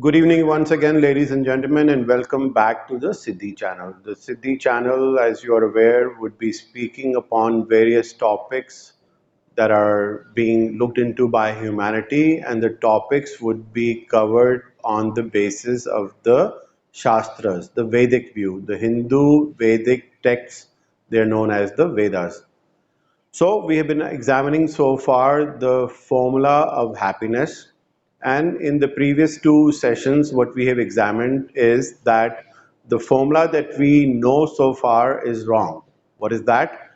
Good evening once again, ladies and gentlemen, and welcome back to the Siddhi channel. The Siddhi channel, as you are aware, would be speaking upon various topics that are being looked into by humanity, and the topics would be covered on the basis of the Shastras, the Vedic view, the Hindu Vedic texts, they are known as the Vedas. So, we have been examining so far the formula of happiness, and in the previous two sessions, what we have examined is that the formula that we know so far is wrong. What is that?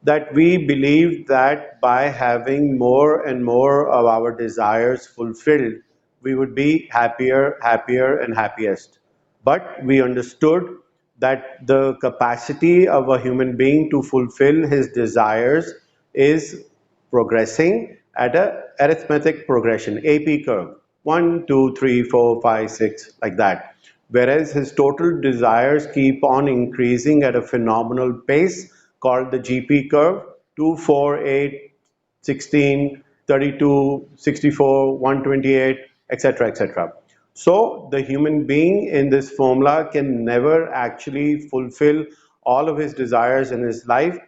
That we believe that by having more and more of our desires fulfilled, we would be happier, happier, and happiest. But we understood that the capacity of a human being to fulfill his desires is progressing at a arithmetic progression, AP curve, 1, 2, 3, 4, 5, 6, like that. Whereas his total desires keep on increasing at a phenomenal pace called the GP curve, 2, 4, 8, 16, 32, 64, 128, etc., etc. So the human being in this formula can never actually fulfill all of his desires in his life,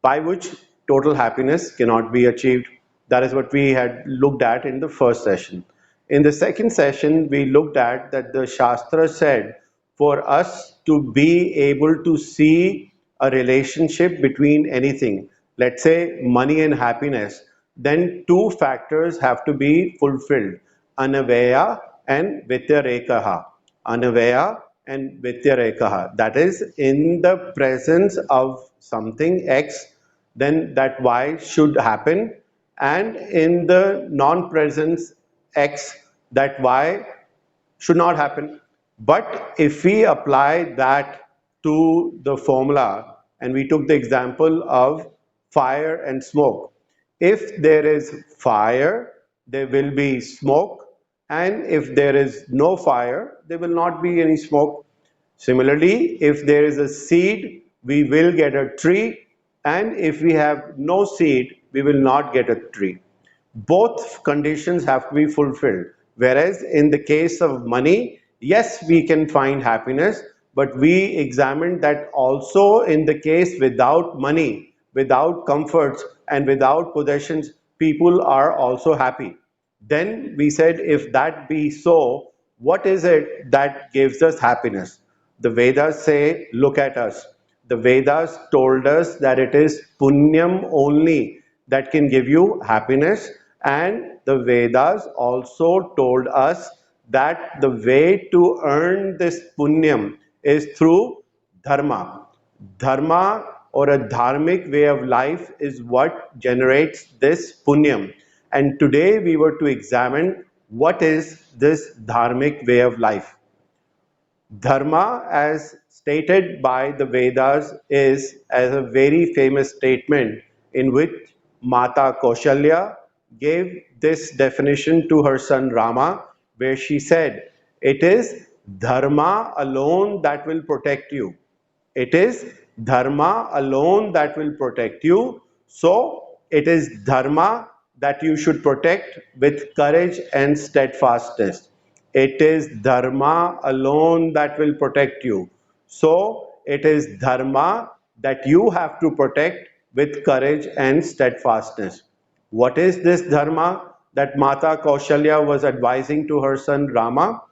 by which total happiness cannot be achieved. That is what we had looked at in the first session. In the second session, we looked at that the Shastra said for us to be able to see a relationship between anything, let's say money and happiness, then two factors have to be fulfilled, anavaya and vityarekaha. Anavaya and vityarekaha. That is, in the presence of something X, then that Y should happen, and in the non-presence X, that Y should not happen. But if we apply that to the formula, and we took the example of fire and smoke, if there is fire, there will be smoke, and if there is no fire, there will not be any smoke. Similarly, if there is a seed, we will get a tree, and if we have no seed, we will not get a tree. Both conditions have to be fulfilled. Whereas in the case of money, yes, we can find happiness, but we examined that also in the case without money, without comforts, and without possessions, people are also happy. Then we said, if that be so, what is it that gives us happiness? The Vedas say, look at us. The Vedas told us that it is Punyam only that can give you happiness, and the Vedas also told us that the way to earn this Punyam is through Dharma. Dharma, or a dharmic way of life, is what generates this punyam. And today we were to examine what is this dharmic way of life. Dharma, as stated by the Vedas, is as a very famous statement in which Mata Kaushalya gave this definition to her son Rama, where she said, it is Dharma alone that will protect you. It is Dharma alone that will protect you. So it is Dharma that you should protect with courage and steadfastness. It is Dharma alone that will protect you. So it is Dharma that you have to protect with courage and steadfastness. What is this Dharma that Mata Kaushalya was advising to her son Rama?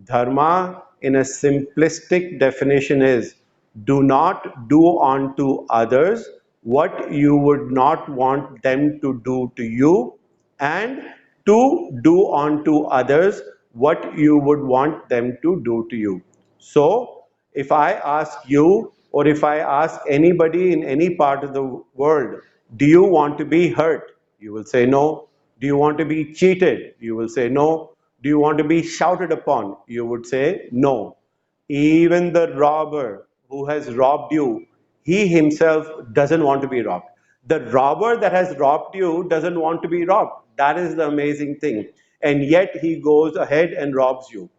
Dharma, in a simplistic definition, is do not do unto others what you would not want them to do to you, and to do unto others what you would want them to do to you. So, if I ask you, or if I ask anybody in any part of the world, do you want to be hurt? You will say no. Do you want to be cheated? You will say no. Do you want to be shouted upon? You would say no. Even the robber who has robbed you, he himself doesn't want to be robbed. The robber that has robbed you doesn't want to be robbed. That is the amazing thing. And yet he goes ahead and robs you.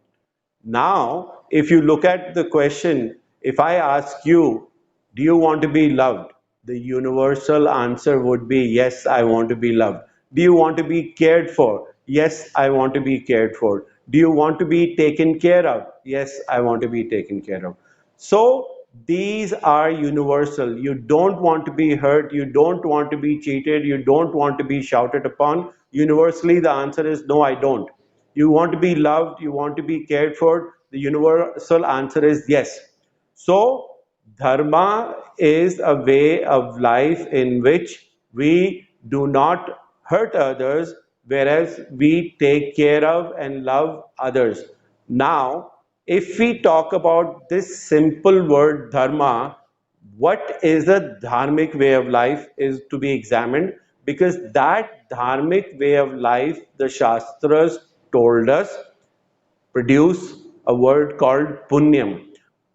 Now, if you look at the question, if I ask you, do you want to be loved? The universal answer would be, yes, I want to be loved. Do you want to be cared for? Yes, I want to be cared for. Do you want to be taken care of? Yes, I want to be taken care of. So these are universal. You don't want to be hurt, you don't want to be cheated, you don't want to be shouted upon. Universally, the answer is no, I don't. You want to be loved, you want to be cared for. The universal answer is yes. So, dharma is a way of life in which we do not hurt others, whereas we take care of and love others. Now, if we talk about this simple word dharma, what is a dharmic way of life is to be examined, because that dharmic way of life, the Shastras told us, produce a word called Punyam.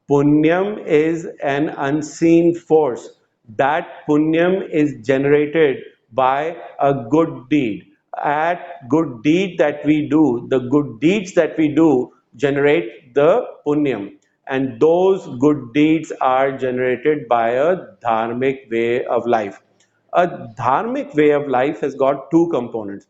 Punyam is an unseen force. That Punyam is generated by a good deed. At good deed that we do, the good deeds that we do generate the Punyam. And those good deeds are generated by a dharmic way of life. A dharmic way of life has got two components.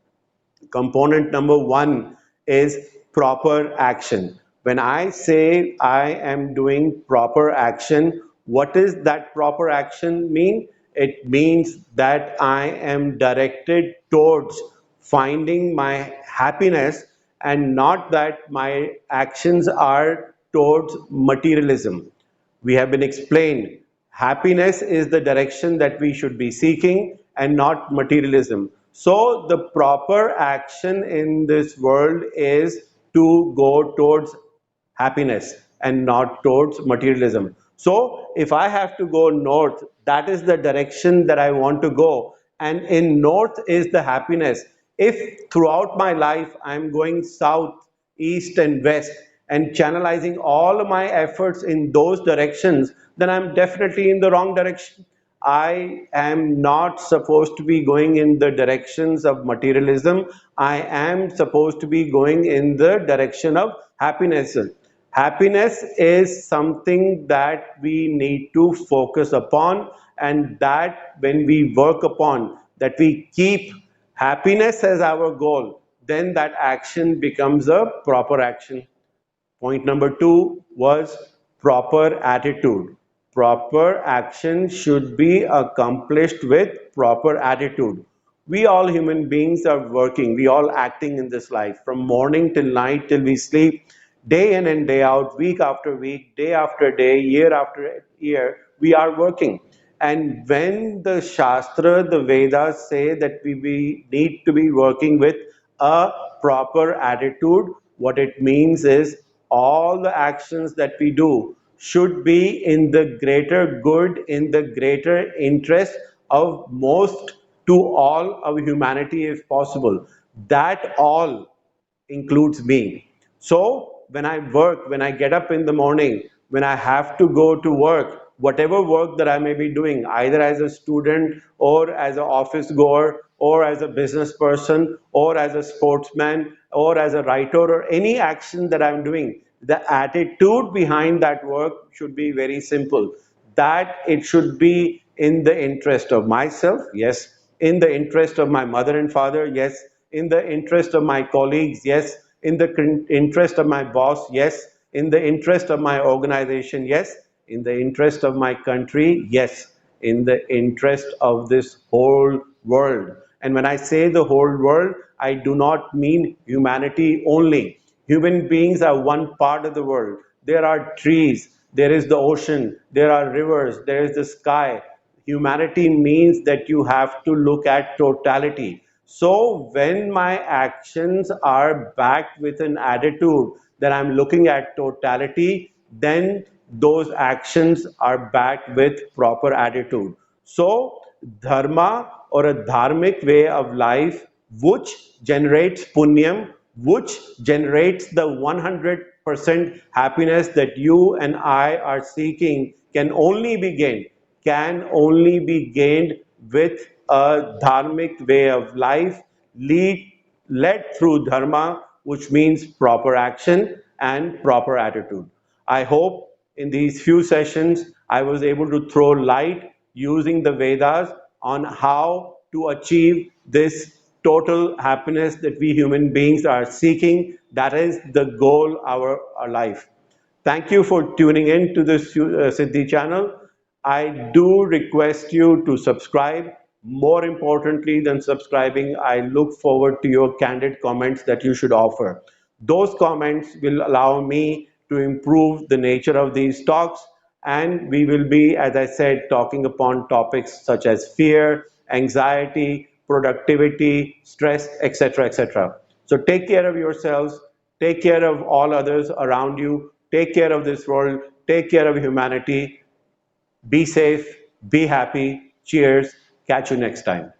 Component number one is proper action. When I say I am doing proper action, what does that proper action mean? It means that I am directed towards finding my happiness, and not that my actions are towards materialism. We have been explained happiness is the direction that we should be seeking and not materialism. So the proper action in this world is to go towards happiness and not towards materialism. So if I have to go north, that is the direction that I want to go, and in north is the happiness. If throughout my life I am going south, east and west, and channelizing all of my efforts in those directions, then I'm definitely in the wrong direction. I am not supposed to be going in the directions of materialism. I am supposed to be going in the direction of happiness. Happiness is something that we need to focus upon, and that when we work upon, that we keep happiness as our goal, then that action becomes a proper action. Point number two was proper attitude. Proper action should be accomplished with proper attitude. We all human beings are working, we all acting in this life from morning till night till we sleep, day in and day out, week after week, day after day, year after year, we are working. And when the Shastra, the Vedas say that we need to be working with a proper attitude, what it means is all the actions that we do should be in the greater good, in the greater interest of most to all of humanity if possible. That all includes me. So when I work, when I get up in the morning, when I have to go to work, whatever work that I may be doing, either as a student or as an office goer or as a business person or as a sportsman or as a writer or any action that I'm doing, the attitude behind that work should be very simple. That it should be in the interest of myself, yes, in the interest of my mother and father, yes, in the interest of my colleagues, yes, in the interest of my boss, yes, in the interest of my organization, yes, in the interest of my country, yes, in the interest of this whole world. And when I say the whole world, I do not mean humanity only. Human beings are one part of the world. There are trees, there is the ocean, there are rivers, there is the sky. Humanity means that you have to look at totality. So when my actions are backed with an attitude that I'm looking at totality, then those actions are backed with proper attitude. So dharma or a dharmic way of life which generates punyam, which generates the 100% happiness that you and I are seeking, can only be gained with a dharmic way of life led through dharma, which means proper action and proper attitude. I hope in these few sessions I was able to throw light using the Vedas on how to achieve this total happiness that we human beings are seeking. That is the goal of our life. Thank you for tuning in to this Siddhi channel. I do request you to subscribe. More importantly than subscribing, I look forward to your candid comments that you should offer. Those comments will allow me to improve the nature of these talks, and we will be, as I said, talking upon topics such as fear, anxiety, productivity, stress, etc. etc. So take care of yourselves, take care of all others around you, take care of this world, take care of humanity. Be safe, be happy. Cheers. Catch you next time.